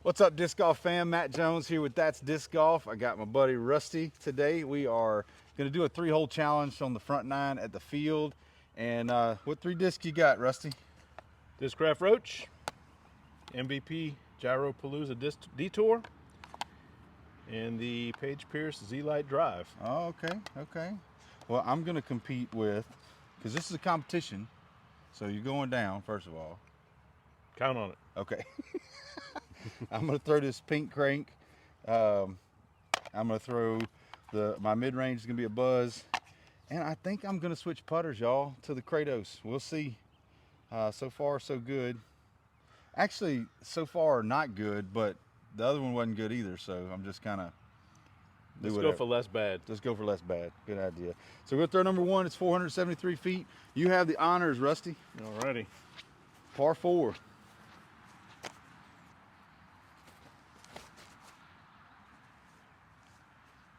What's up, disc golf fam? Matt Jones here with That's Disc Golf. I got my buddy Rusty today. We are going to do a 3-hole challenge on the front 9 at the field. And what 3 discs you got, Rusty? Discraft Roach, MVP Gyropalooza Detour, and the Page Pierce Z-Lite Drive. Oh, okay. Well, I'm going to compete with, because this is a competition, so you're going down, first of all. Count on it. Okay. I'm going to throw this pink crank. I'm going to throw my mid-range is going to be a Buzz. And I think I'm going to switch putters, y'all, to the Kratos. We'll see. So far, so good. Actually, so far, not good, but the other one wasn't good either, so I'm just kind of Let's go for less bad. Let's go for less bad. Good idea. So we'll throw number 1. It's 473 feet. You have the honors, Rusty. Alrighty. Par 4.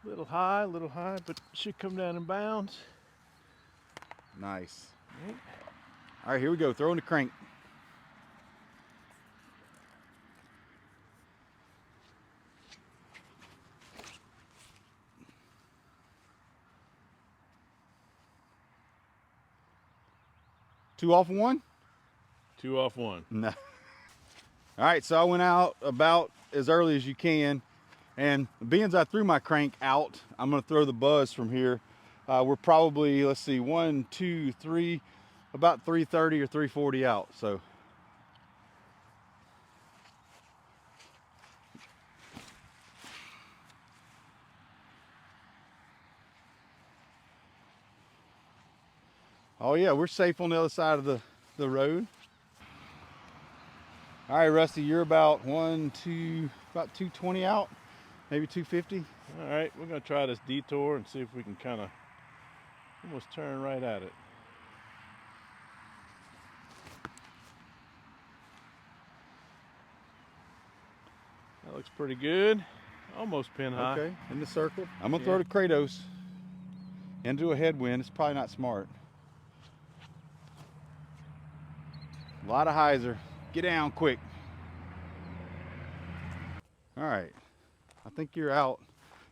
Little high, but should come down in bounds. Nice. All right, here we go. Throwing the crank. Two off one? 2 off 1. No. All right, so I went out about as early as you can, and being as I threw my crank out, I'm going to throw the Buzz from here. We're probably, let's see, 1, 2, 3, about 330 or 340 out. So oh yeah, we're safe on the other side of the road. All right, Rusty, you're about about 220 out, maybe 250. All right, we're going to try this detour and see if we can kind of almost turn right at it. That looks pretty good. Almost pin high. Okay, in the circle. I'm gonna throw the Kratos into a headwind. It's probably not smart. A lot of hyzer. Get down quick. All right, I think you're out.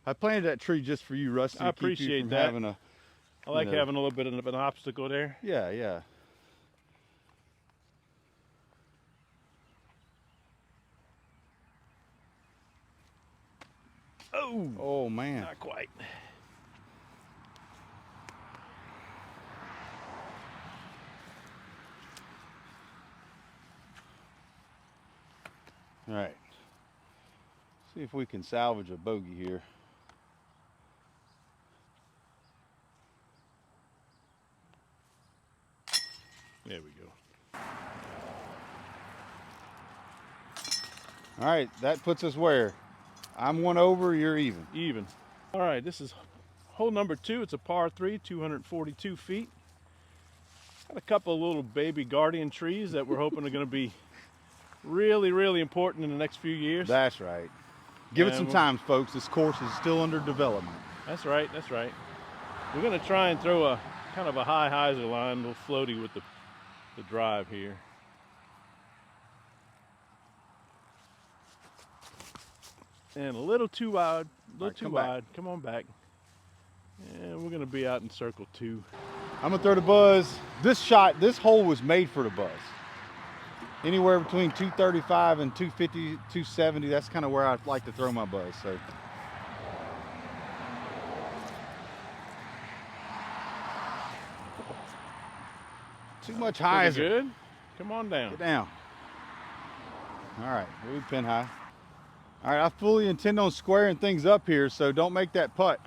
I planted that tree just for you, Rusty. I appreciate that. I like having a little bit of an obstacle there. Yeah. Oh man. Not quite. All right. See if we can salvage a bogey here. There we go. All right, that puts us where? I'm 1 over, you're even. Even. All right, this is hole number 2. It's a par 3, 242 feet. Got a couple of little baby guardian trees that we're hoping are going to be really important in the next few years. That's right. Give it some time, folks. This course is still under development. That's right. We're going to try and throw a kind of a high hyzer line, a little floaty with the drive here. And a little too wide, too wide. Come on back. And we're going to be out in circle 2. I'm going to throw the Buzz. This hole was made for the Buzz. Anywhere between 235 and 250, 270, that's kind of where I'd like to throw my Buzz. So. Too much hyzer. Good. Come on down. Get down. All right, we pin high. All right, I fully intend on squaring things up here, so don't make that putt.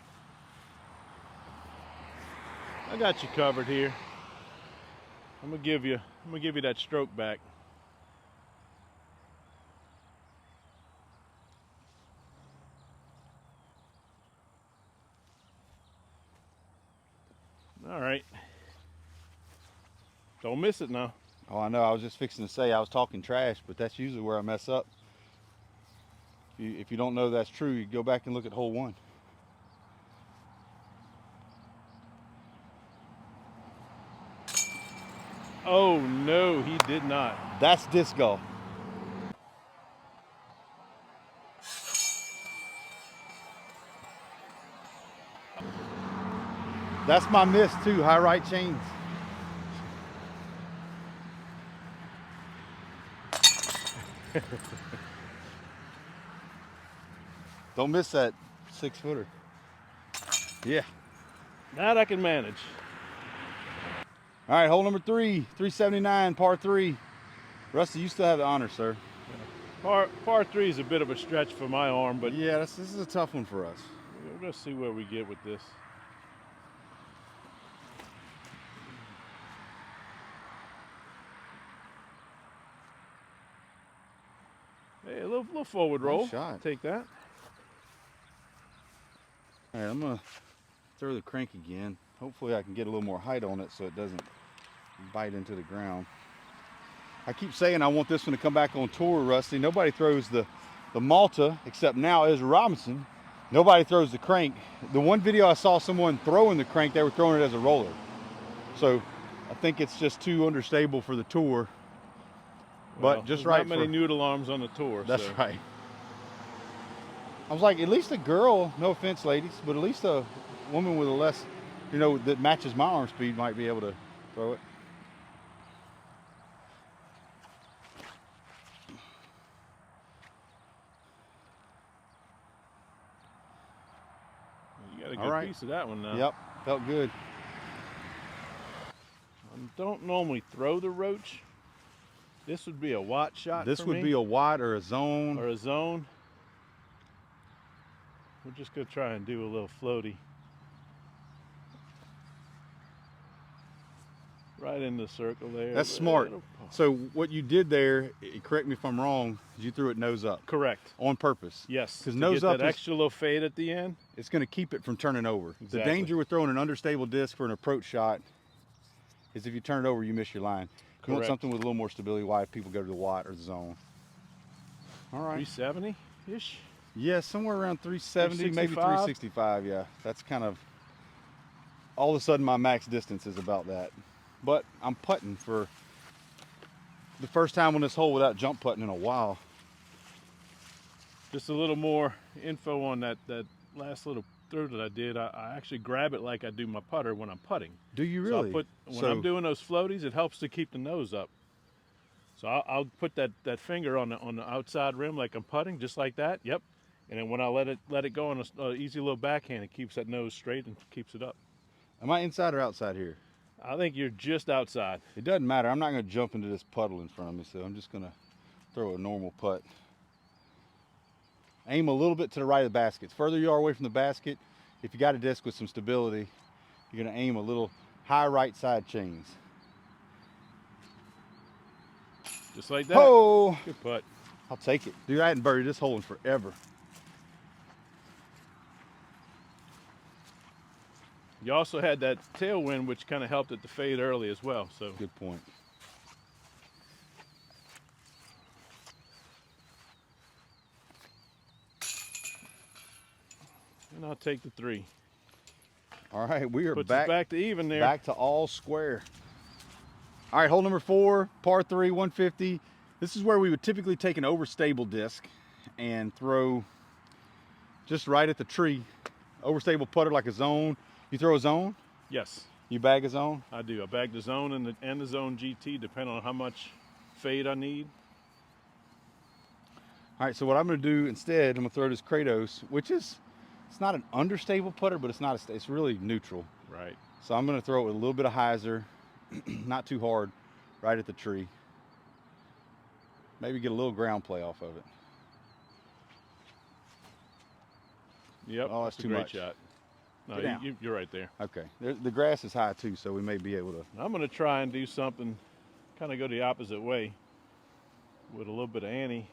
I got you covered here. I'm gonna give you that stroke back. All right. Don't miss it now. Oh, I know. I was just fixing to say I was talking trash, but that's usually where I mess up. If you don't know that's true, you go back and look at hole 1. Oh no, he did not. That's disc golf. That's my miss too, high right chains. Don't miss that 6-footer. Yeah. That I can manage. All right, hole number 3, 379, par 3. Rusty, you still have the honor, sir. Par 3 is a bit of a stretch for my arm, but yeah, this is a tough one for us. we're going to see where we get with this. Hey, a little forward roll. Nice shot. Take that. All right, I'm gonna throw the crank again. Hopefully I can get a little more height on it so it doesn't bite into the ground. I keep saying I want this one to come back on tour, Rusty. Nobody throws the Malta except now Ezra Robinson. Nobody throws the crank. The one video I saw someone throwing the crank, they were throwing it as a roller. So I think it's just too understable for the tour. Well, But just there's right not many for, noodle arms on the tour. That's so. right. I was like, at least a girl, no offense ladies, but at least a woman with a less, you know, that matches my arm speed might be able to throw it. You got a good piece of that one now. Yep, felt good. I don't normally throw the roach. This would be a watt shot. This for would me, be a watt or a zone. or a zone. We're just gonna try and do a little floaty. Right in the circle there. That's smart. So what you did there, correct me if I'm wrong, is you threw it nose up. Correct. On purpose. Yes. Because to nose get up that extra little fade at the end. It's going to keep it from turning over. Exactly. The danger with throwing an understable disc for an approach shot is if you turn it over, you miss your line. You want something with a little more stability. Why people go to the watt or the zone. All right. 370-ish. Yeah, somewhere around 370, maybe 365. 365. Yeah, that's kind of, all of a sudden my max distance is about that. But I'm putting for the first time on this hole without jump putting in a while. Just a little more info on that last little throw that I did. I actually grab it like I do my putter when I'm putting. Do you So really? when I'm doing those floaties, it helps to keep the nose up. So I'll put that finger on the outside rim like I'm putting, just like that. Yep. And then when I let it go on a easy little backhand, it keeps that nose straight and keeps it up. Am I inside or outside here? I think you're just outside. It doesn't matter. I'm not going to jump into this puddle in front of me, so I'm just going to throw a normal putt. Aim a little bit to the right of the basket. The further you are away from the basket, if you got a disc with some stability, you're going to aim a little high right side chains. Just like that. Oh! Good putt. I'll take it. Dude, I hadn't buried this hole in forever. You also had that tailwind, which kind of helped it to fade early as well. So good point. And I'll take the 3. All right, we are Puts back. us back to even there. Back to all square. All right, hole number 4, par 3, 150. This is where we would typically take an overstable disc and throw just right at the tree. Overstable putter like a zone. You throw a zone? Yes. You bag a zone? I do. I bag the zone and the zone GT, depending on how much fade I need. All right, so what I'm going to do instead, I'm going to throw this Kratos, which is, it's not an understable putter, but it's really neutral. Right. So I'm going to throw it with a little bit of hyzer, not too hard, right at the tree. Maybe get a little ground play off of it. Yep. Oh, that's too a great much. shot. No, Get down. you're right there. Okay. The grass is high too, so we may be able to. I'm going to try and do something, kind of go the opposite way with a little bit of ante.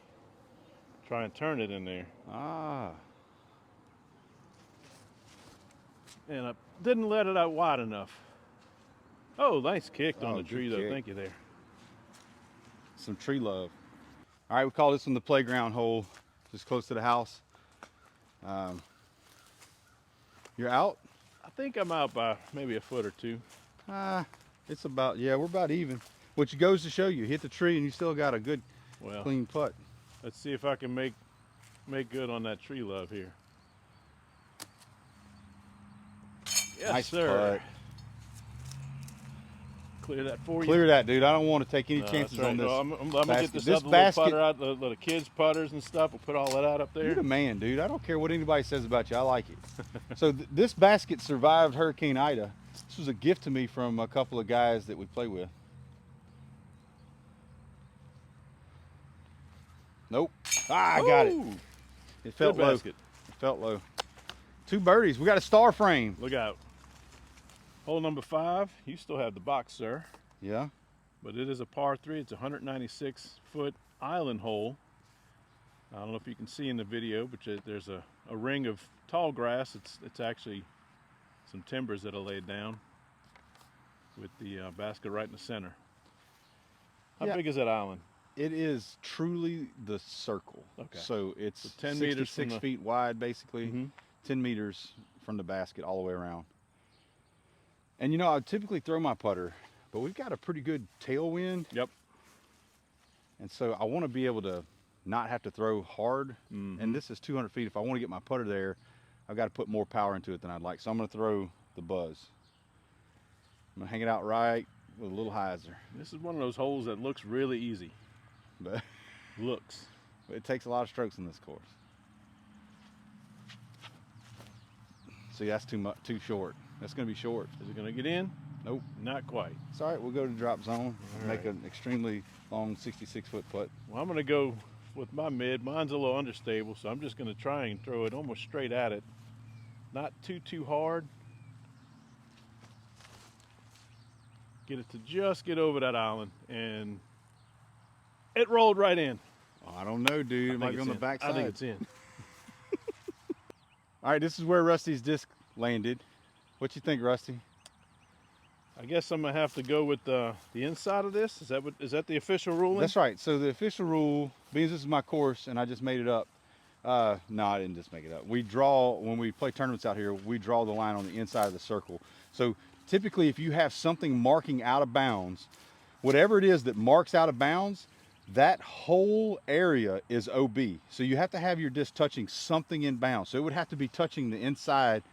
Try and turn it in there. Ah. And I didn't let it out wide enough. Oh, nice kick on Oh, the good tree, though. kick. Thank you there. Some tree love. All right, we call this one the playground hole, just close to the house. You're out? I think I'm out by maybe a foot or 2. It's about, yeah, we're about even. Which goes to show you, hit the tree and you still got a good, Well, clean putt. let's see if I can make good on that tree love here. Yes, Nice sir. putt. Clear that for you. Clear that, dude. I don't want to take any No, chances that's right. on this. No, I'm gonna get basket. this other little putter out, the kids' putters and stuff. We'll put all that out up there. You're the man, dude. I don't care what anybody says about you. I like it. So this basket survived Hurricane Ida. This was a gift to me from a couple of guys that we play with. Nope. Ah, I got it. Ooh, It felt good low. basket. It felt low. 2 birdies. We got a star frame. Look out. Hole number 5. You still have the box, sir. Yeah. But it is a par 3. It's a 196-foot island hole. I don't know if you can see in the video, but there's a ring of tall grass. It's actually some timbers that are laid down with the basket right in the center. How Yeah. big is that island? It is truly the circle. Okay. So it's So 10 meters from 66 the- feet wide, basically. Mm-hmm. 10 meters from the basket all the way around. And you know, I typically throw my putter, but we've got a pretty good tailwind. Yep. And so I want to be able to not have to throw hard. Mm-hmm. And this is 200 feet. If I want to get my putter there, I've got to put more power into it than I'd like. So I'm going to throw the buzz. I'm going to hang it out right with a little hyzer. This is one of those holes that looks really easy. But Looks. it takes a lot of strokes in this course. See, that's too short. That's going to be short. Is it going to get in? Nope. Not quite. It's all right. We'll go to drop zone. All Make right. an extremely long 66-foot putt. Well, I'm going to go with my mid. Mine's a little understable, so I'm just going to try and throw it almost straight at it. Not too hard. Get it to just get over that island, and it rolled right in. Oh, I don't know, dude. It might be on the back side. I think it's in. All right, this is where Rusty's disc landed. What you think, Rusty? I guess I'm gonna have to go with the inside of this. Is that the official ruling? That's right. So the official rule, because this is my course and I just made it up. No, I didn't just make it up. We draw, when we play tournaments out here, we draw the line on the inside of the circle. So typically if you have something marking out of bounds, whatever it is that marks out of bounds, that whole area is OB. So you have to have your disc touching something in bounds. So it would have to be touching the inside.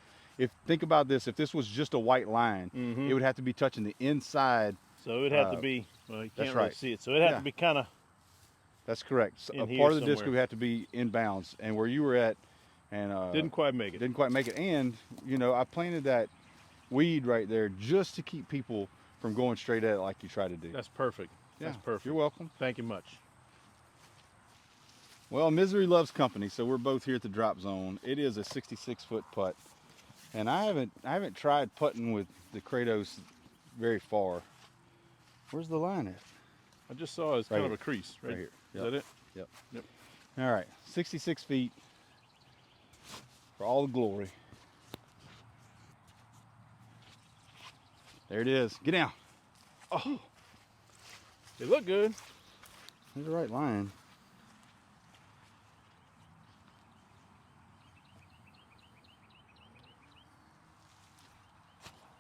Think about this, if this was just a white line, Mhm. it would have to be touching the inside. So it had to be. Well, you that's can't really right. see it. So it had Yeah. to be kind of. That's correct. So In a here part of the disc somewhere. would have to be in bounds, and where you were at, and Didn't quite make it. didn't quite make it. And you know, I planted that weed right there just to keep people from going straight at it like you try to do. That's perfect. Yeah, That's perfect. You're welcome. Thank you much. Well, misery loves company, so we're both here at the drop zone. It is a 66-foot putt, and I haven't tried putting with the Kratos very far. Where's the line at? I just saw it's Right kind here. of a crease. Right here. Is that it? Yep. Yep. All right, 66 feet for all the glory. There it is. Get down. Oh, it looked good. There's the right line.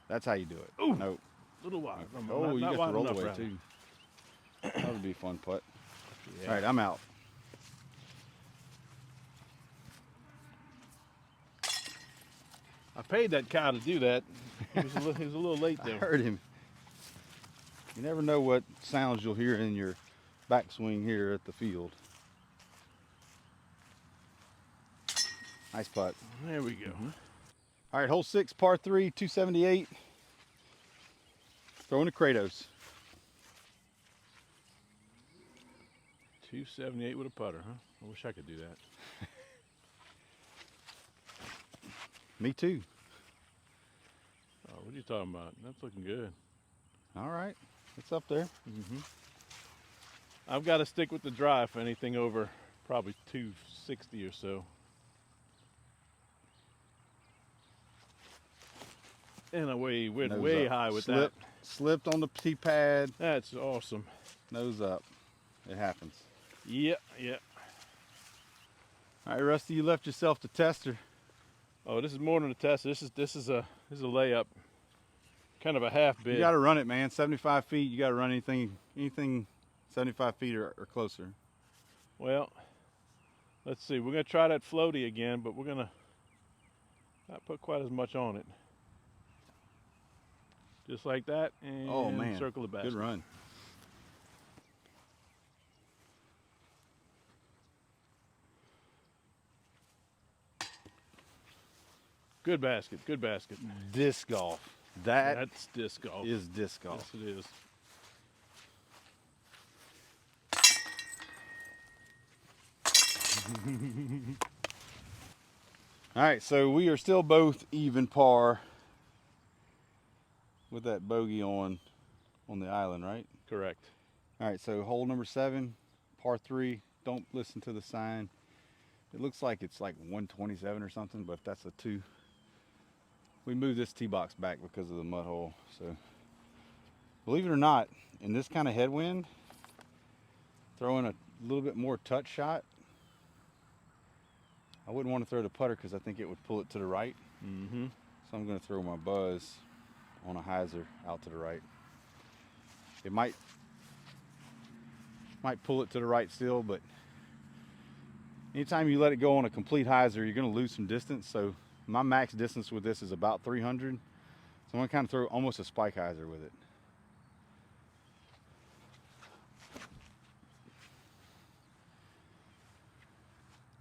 That's how you do it. Ooh. Nope. A little wide. Oh, you not got the wide roll enough, away rather. too. That would be a fun putt. Yeah. All right, I'm out. I paid that guy to do that. He was he was a little late I there. heard him. You never know what sounds you'll hear in your backswing here at the field. Nice putt. There we go. All right, hole 6, par 3, 278. Throwing to Kratos. 278 with a putter, huh? I wish I could do that. Me too. Oh, what are you talking about? That's looking good. All right, it's up there. Mm-hmm. I've got to stick with the drive for anything over probably 260 or so. And I went Nose way up. high with Slipped on the tee pad. that. That's awesome. Nose up. It happens. Yep, yep. All right, Rusty, you left yourself the tester. Oh, this is more than a test. This is a layup. Kind of a half bid. You got to run it, man. 75 feet. You got to run anything 75 feet or closer. Well, let's see. We're gonna try that floaty again, but we're gonna not put quite as much on it. Just like that, and Oh man, circle the basket. good run. Good basket, good basket. Disc golf. That's disc golf. is disc golf. Yes, it is. All right, so we are still both even par with that bogey on the island, right? Correct. All right, so hole number 7, par 3. Don't listen to the sign. It looks like it's like 127 or something, but that's a 2. We moved this tee box back because of the mud hole. So believe it or not, in this kind of headwind, throwing a little bit more touch shot, I wouldn't want to throw the putter because I think it would pull it to the right. Mm-hmm. So I'm going to throw my buzz on a hyzer out to the right. It might pull it to the right still, but anytime you let it go on a complete hyzer, you're going to lose some distance. So my max distance with this is about 300. So I'm going to kind of throw almost a spike hyzer with it.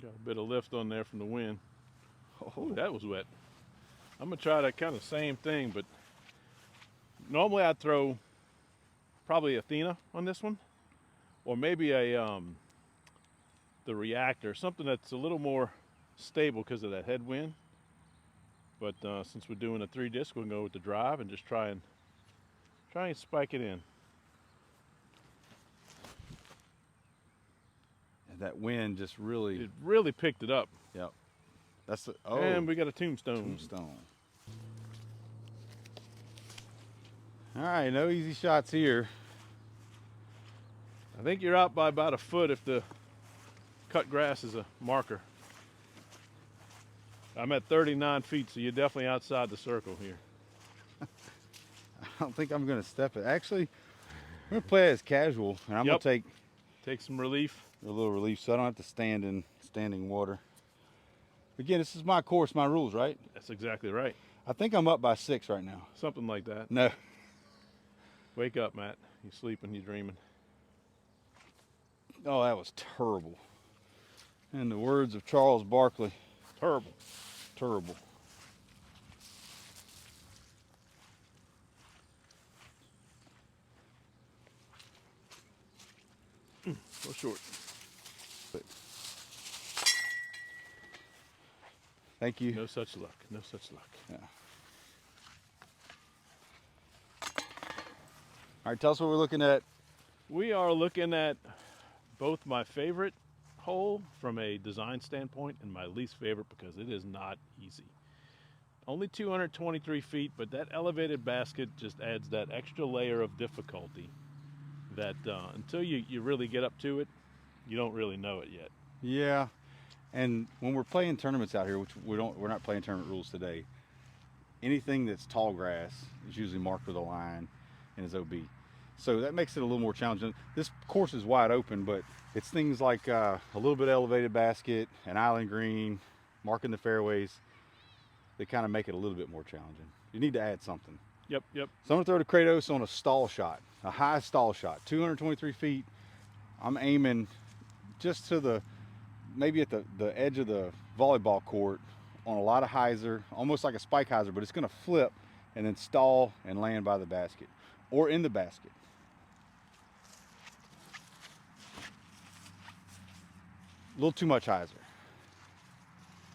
Got a bit of lift on there from the wind. Oh, that was wet. I'm gonna try that kind of same thing, but normally I'd throw probably Athena on this one, or maybe a the reactor, something that's a little more stable because of that headwind. But since we're doing a 3 disc, we'll go with the drive and just try and spike it in. And that wind just really, It really picked it up. yep. That's the, oh, And we got a tombstone. tombstone. All right, no easy shots here. I think you're out by about a foot if the cut grass is a marker. I'm at 39 feet, so you're definitely outside the circle here. I don't think I'm going to step it. Actually, I'm going to play it as casual, and I'm Yep. going to Take some relief. take a little relief so I don't have to stand in standing water. Again, this is my course, my rules, right? That's exactly right. I think I'm up by 6 right now. Something like that. No. Wake up, Matt. You sleeping, you dreaming. Oh, that was terrible. In the words of Charles Barkley, Terrible. terrible. Go short. Thank you. No such luck. No such luck. Yeah. All right, tell us what we're looking at. We are looking at both my favorite hole from a design standpoint and my least favorite because it is not easy. Only 223 feet, but that elevated basket just adds that extra layer of difficulty that until you really get up to it, you don't really know it yet. Yeah. And when we're playing tournaments out here, which we're not playing tournament rules today, anything that's tall grass is usually marked with a line and is OB. So that makes it a little more challenging. This course is wide open, but it's things like a little bit elevated basket, an island green, marking the fairways. They kind of make it a little bit more challenging. You need to add something. Yep. So I'm gonna throw the Kratos on a stall shot, a high stall shot, 223 feet. I'm aiming just to maybe at the edge of the volleyball court on a lot of hyzer, almost like a spike hyzer, but it's gonna flip and then stall and land by the basket or in the basket. A little too much hyzer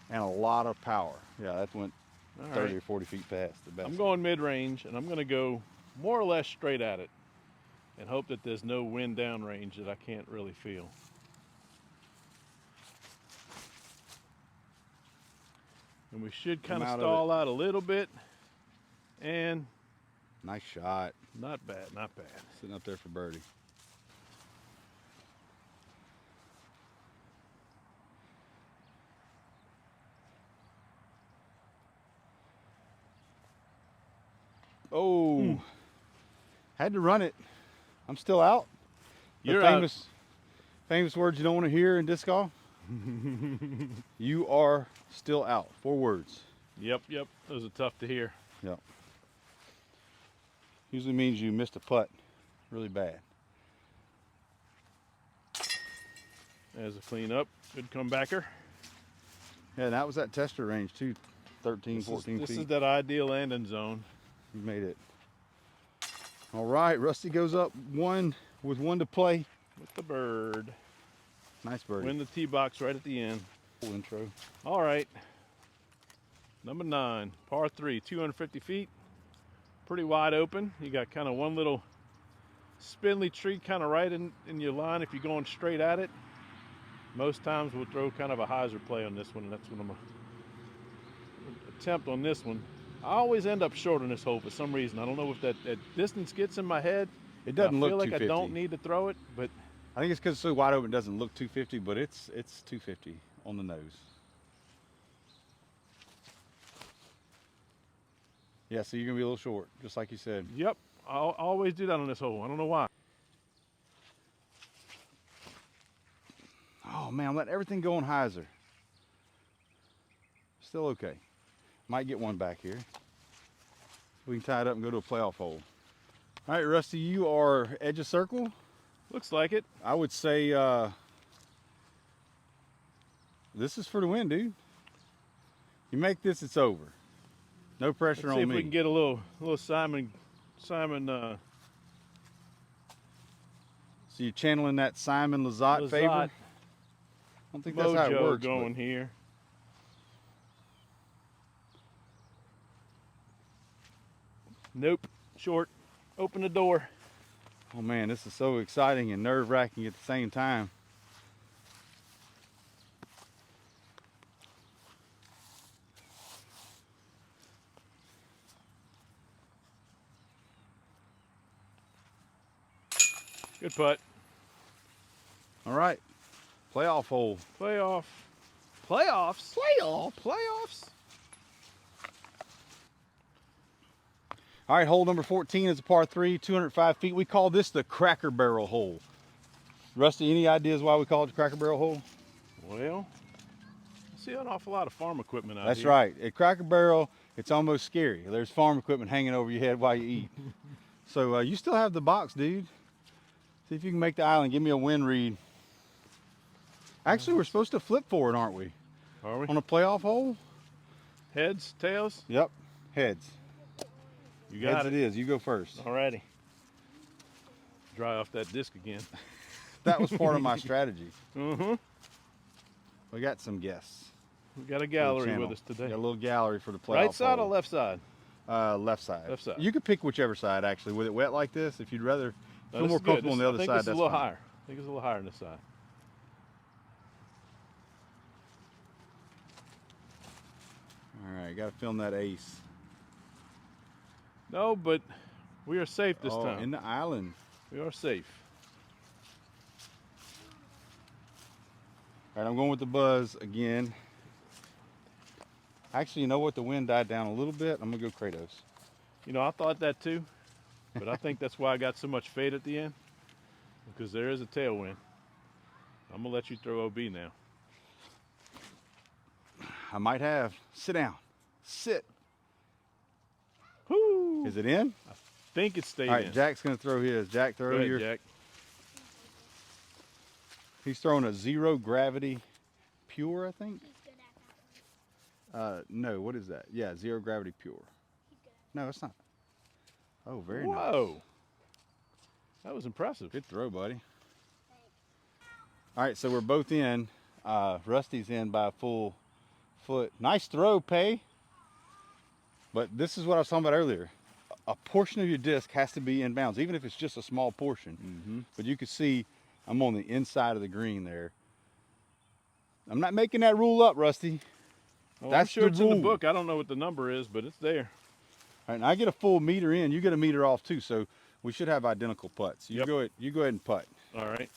and a lot of power. Yeah, that went All 30 right. or 40 feet past the basket. I'm going mid-range, and I'm going to go more or less straight at it and hope that there's no wind down range that I can't really feel. And we should kind of Come out of stall out a little bit, and Nice shot. not bad, not bad. Sitting up there for birdie. Oh, had to run it. I'm still out. The You're famous words you don't want to hear in disc golf. You are still out. 4 words. Yep. Those are tough to hear. Yep. Usually means you missed a putt really bad. As a cleanup, good comebacker. Yeah, and that was that tester range too, 13, 14 feet. This is that ideal landing zone. You made it. All right, Rusty goes up one with one to play. With the bird. Nice birdie. Win the tee box right at the end. Cool intro. All right. Number 9, par 3, 250 feet. Pretty wide open. You got kind of one little spindly tree kind of right in your line if you're going straight at it. Most times we'll throw kind of a hyzer play on this one, and that's what I'm going to attempt on this one. I always end up short on this hole for some reason. I don't know if that distance gets in my head. It doesn't look I feel like 250. I don't need to throw it, but I think it's because it's so wide open it doesn't look 250, but it's 250 on the nose. Yeah, so you're going to be a little short, just like you said. yep, I'll always do that on this hole. I don't know why. Oh, man, I'm letting everything go on hyzer. Still okay. Might get one back here. We can tie it up and go to a playoff hole. All right, Rusty, you are edge of circle. Looks like it. I would say this is for the win, dude. You make this, it's over. No pressure Let's on see if me. we can get a little Simon. So you're channeling that Simon Lizotte favor? I don't think that's how it mojo works. going here. Nope. Short. Open the door. Oh man, this is so exciting and nerve-wracking at the same time. Good putt. All right, playoff hole. Playoff. Playoffs? Playoffs? All right, hole number 14 is a par 3, 205 feet. We call this the Cracker Barrel hole. Rusty, any ideas why we call it the Cracker Barrel hole? Well, I see an awful lot of farm equipment out That's here. right. At Cracker Barrel, it's almost scary. There's farm equipment hanging over your head while you eat. So you still have the box, dude. See if you can make the island. Give me a wind read. Actually, we're supposed to flip forward, aren't we? Are we? On a playoff hole? Heads, tails? Yep. Heads. You got Heads it is. You go first. Alrighty. Dry off that disc again. That was part of my strategy. Mm-hmm. We got some guests. We got a for the gallery channel. with us today. Got a little gallery for the playoff Right side hole. or left side? Left side. Left side. You could pick whichever side, actually. With it wet like this, if you'd rather No, feel this more is good. comfortable on the I other think side, this is that's a little fine. higher. I think it's a little higher on this side. All right, got to film that ace. No, but we are safe this Oh, time. in the island. We are safe. All right, I'm going with the buzz again. Actually, you know what? The wind died down a little bit. I'm going to go Kratos. You know, I thought that too, but I think that's why I got so much fade at the end, because there is a tailwind. I'm going to let you throw OB now. I might have. Sit down. Sit. Whoo! Is it in? Think it stayed All right, in. Jack's going to throw his. Jack, Go throw ahead, your. Jack. He's throwing a zero gravity pure, I think. He's good at that one. No, what is that? Yeah, zero gravity pure. He's good at No, it's not. Oh, very nice. Whoa. That was impressive. Good throw, buddy. Thanks. All right, so we're both in. Rusty's in by a full foot. Nice throw, Pay. But this is what I was talking about earlier. A portion of your disc has to be in bounds, even if it's just a small portion. Mm-hmm. But you can see I'm on the inside of the green there. I'm not making that rule up, Rusty. Well, That's I'm sure the it's in the rule. book. I don't know what the number is, but it's there. All right, and I get a full meter in. You get a meter off too, so we should have identical putts. You Yep. go ahead. You go ahead and putt. All right.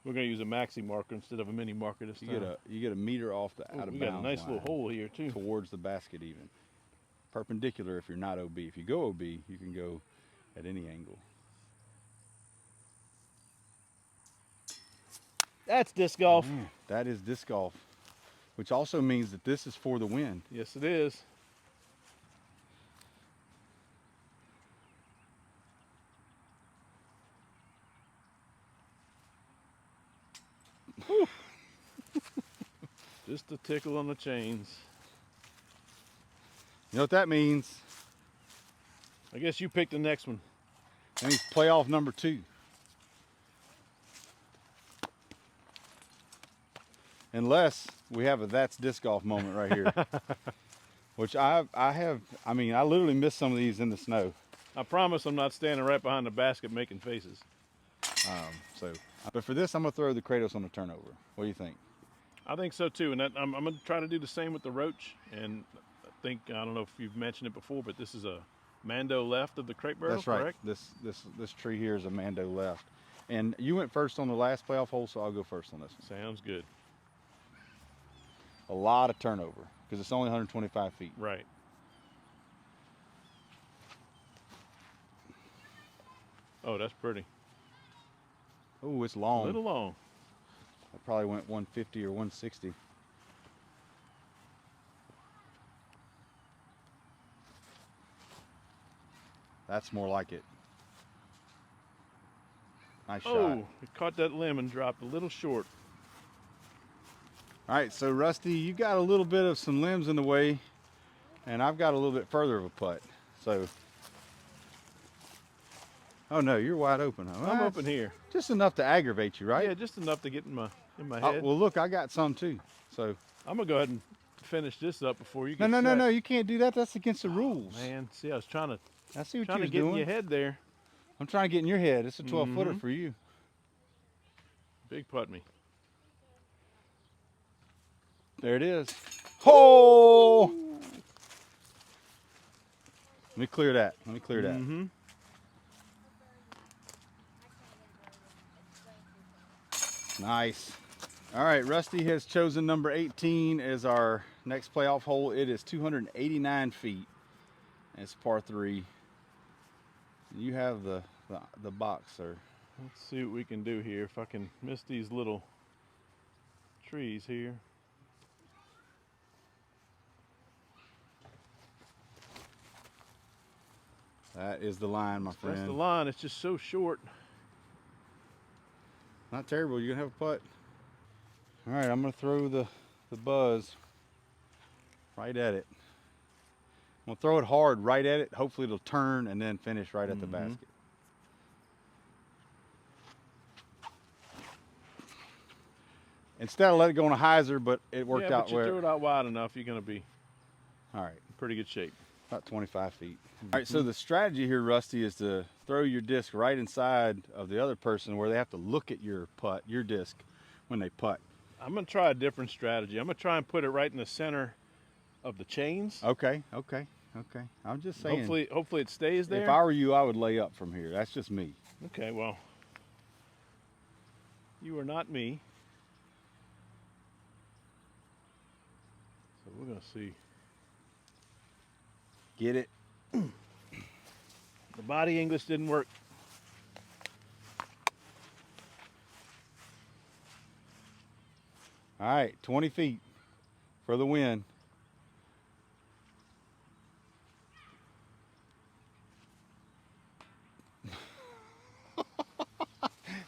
We're going to use a maxi marker instead of a mini marker this time. You get a meter off the Ooh, out of we bounds got a nice line little hole here, too. towards the basket even. Perpendicular if you're not OB. If you go OB, you can go at any angle. That's disc golf. Man, that is disc golf which also means that this is for the win. Yes, it is. Whew. Just a tickle on the chains. You know what that means? I guess you pick the next one. That means playoff number 2. Unless we have a that's disc golf moment right here. Which I literally missed some of these in the snow. I promise I'm not standing right behind the basket making faces. But for this, I'm gonna throw the Kratos on the turnover. What do you think? I think so too, and I'm gonna try to do the same with the Roach. And I don't know if you've mentioned it before, but this is a Mando left of the crepe barrel. That's right. Correct? This tree here is a Mando left. And you went first on the last playoff hole, so I'll go first on this one. Sounds good. A lot of turnover because it's only 125 feet. Right. Oh, that's pretty. Oh, it's long. A little long. I probably went 150 or 160. That's more like it. Nice shot. Oh, it caught that limb and dropped a little short. All right, so Rusty, you got a little bit of some limbs in the way, and I've got a little bit further of a putt. So, oh no, you're wide open. Huh? I'm Well, open here. just enough to aggravate you, right? Yeah, just enough to get in my Oh, head. well, look, I got some too. So, I'm gonna go ahead and finish this up before you no, get no, no, set. no, you can't do that. That's against the rules. Man, see, I was trying to I see what get you're in doing. your head there. I'm trying to get in your head. It's a 12-footer Mhm. for you. Big putt me. There it is. Oh! Let me clear that. Let me clear that. Mm-hmm. Nice. All right, Rusty has chosen number 18 as our next playoff hole. It is 289 feet. It's par 3. You have the box, sir. Let's see what we can do here. If I can miss these little trees here. That is the line, my friend. That's the line. It's just so short. Not terrible. You're going to have a putt. All right, I'm going to throw the buzz right at it. I'm going to throw it hard right at it. Hopefully it'll turn and then finish right at the basket. Instead, I let it go on a hyzer, but it worked out but you where. threw it out wide enough, you're going to be All right, in pretty good shape. about 25 feet. All right, so the strategy here, Rusty, is to throw your disc right inside of the other person where they have to look at your putt, your disc, when they putt. I'm going to try a different strategy. I'm going to try and put it right in the center of the chains. Okay. I'm just saying. Hopefully it stays there. If I were you, I would lay up from here. That's just me. Okay, well, you are not me. So we're going to see. Get it? The body English didn't work. All right, 20 feet for the win.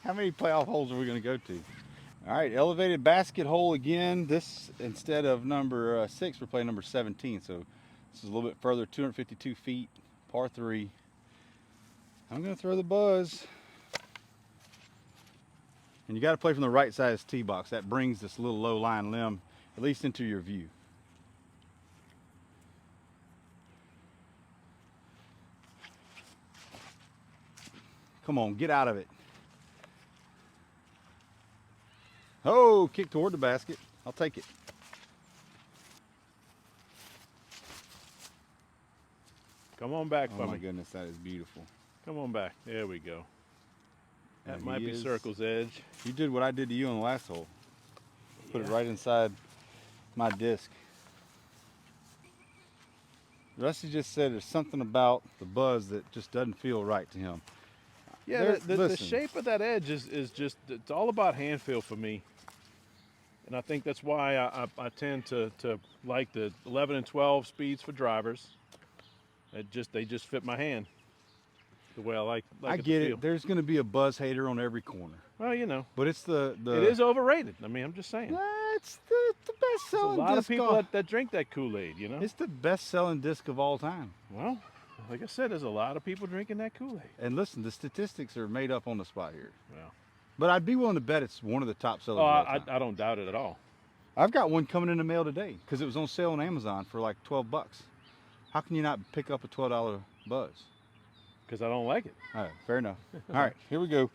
How many playoff holes are we going to go to? All right, elevated basket hole again. This, instead of number 6, we're playing number 17. So this is a little bit further, 252 feet, par 3. I'm going to throw the buzz. And you got to play from the right side of this tee box. That brings this little low lying limb at least into your view. Come on, get out of it. Oh, kick toward the basket. I'll take it. Come on back, Oh my Bubby. goodness, that is beautiful. Come on back. There we go. That And might he be is- circle's edge. You did what I did to you on the last hole. Put it right inside my disc. Rusty just said there's something about the buzz that just doesn't feel right to him. Yeah, There- the listen. shape of that edge is just, it's all about hand feel for me. And I think that's why I tend to like the 11 and 12 speeds for drivers. They just fit my hand the way I like I it to get feel. it. There's going to be a buzz hater on every corner, Well, you know, but it's the it is overrated. I mean, I'm just saying. It's the best There's a selling lot of disc. people that drink that Kool-Aid, you know. It's the best selling disc of all time. Well, like I said, there's a lot of people drinking that Kool-Aid. And listen, the statistics are made up on the spot here. Well, But I'd be willing to bet it's one of the top sellers oh, of all time. I don't doubt it at all. I've got one coming in the mail today because it was on sale on Amazon for like 12 bucks. How can you not pick up a $12 buzz? Because I don't like it. All right, fair enough. All right, here we go.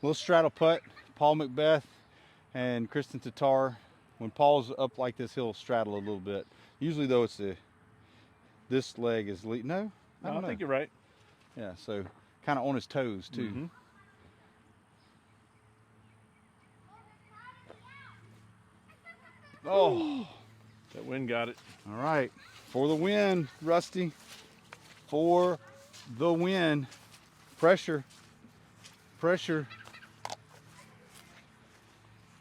Little straddle putt. Paul Macbeth and Kristen Tatar. When Paul's up like this, he'll straddle a little bit. Usually, though, it's this leg is lead. No, I don't know. think you're right. Yeah, so kind of on his toes too. Mhm. Oh, That wind got it. all right. For the win, Rusty. For the win. Pressure. Pressure.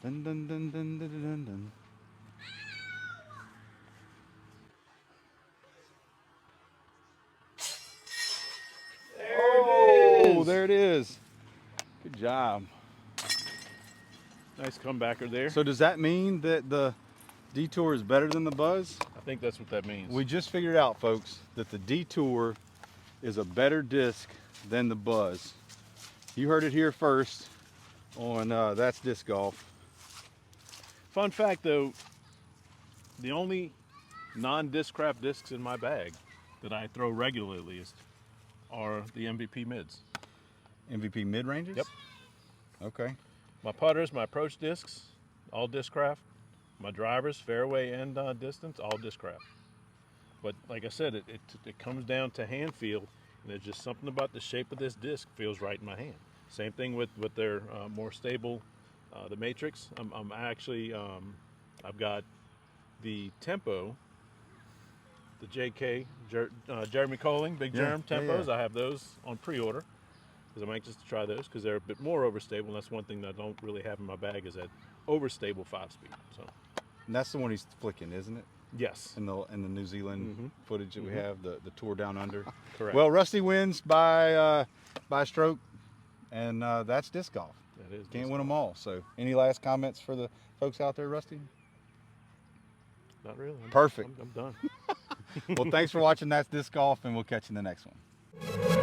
Dun dun dun dun dun dun dun. Oh, there it is. Good job. Nice comebacker there. So does that mean that the Detour is better than the Buzz? I think that's what that means. We just figured out, folks, that the Detour is a better disc than the Buzz. You heard it here first on That's Disc Golf. Fun fact though, the only non-Discraft discs in my bag that I throw regularly are the MVP mids. MVP mid-ranges? Yep. Okay. My putters, my approach discs, all Discraft. My drivers, fairway and distance, all Discraft. But like I said, it comes down to hand feel, and there's just something about the shape of this disc feels right in my hand. Same thing with their more stable, the Matrix. I'm actually, I've got the Tempo, the JK, Jeremy Colling, Big Yeah, Germ yeah, Tempos. yeah. I have those on pre-order because I'm anxious to try those because they're a bit more overstable. And that's one thing that I don't really have in my bag is that overstable 5-speed. So And that's the one he's flicking, isn't it? yes, In the New Zealand footage that we have, the tour down under. correct. Well, Rusty wins by stroke, and that's disc golf. that is Can't win them all. So, any last comments for the folks out there, Rusty? Not really. Perfect. I'm done. Well, thanks for watching That's Disc Golf, and we'll catch you in the next one.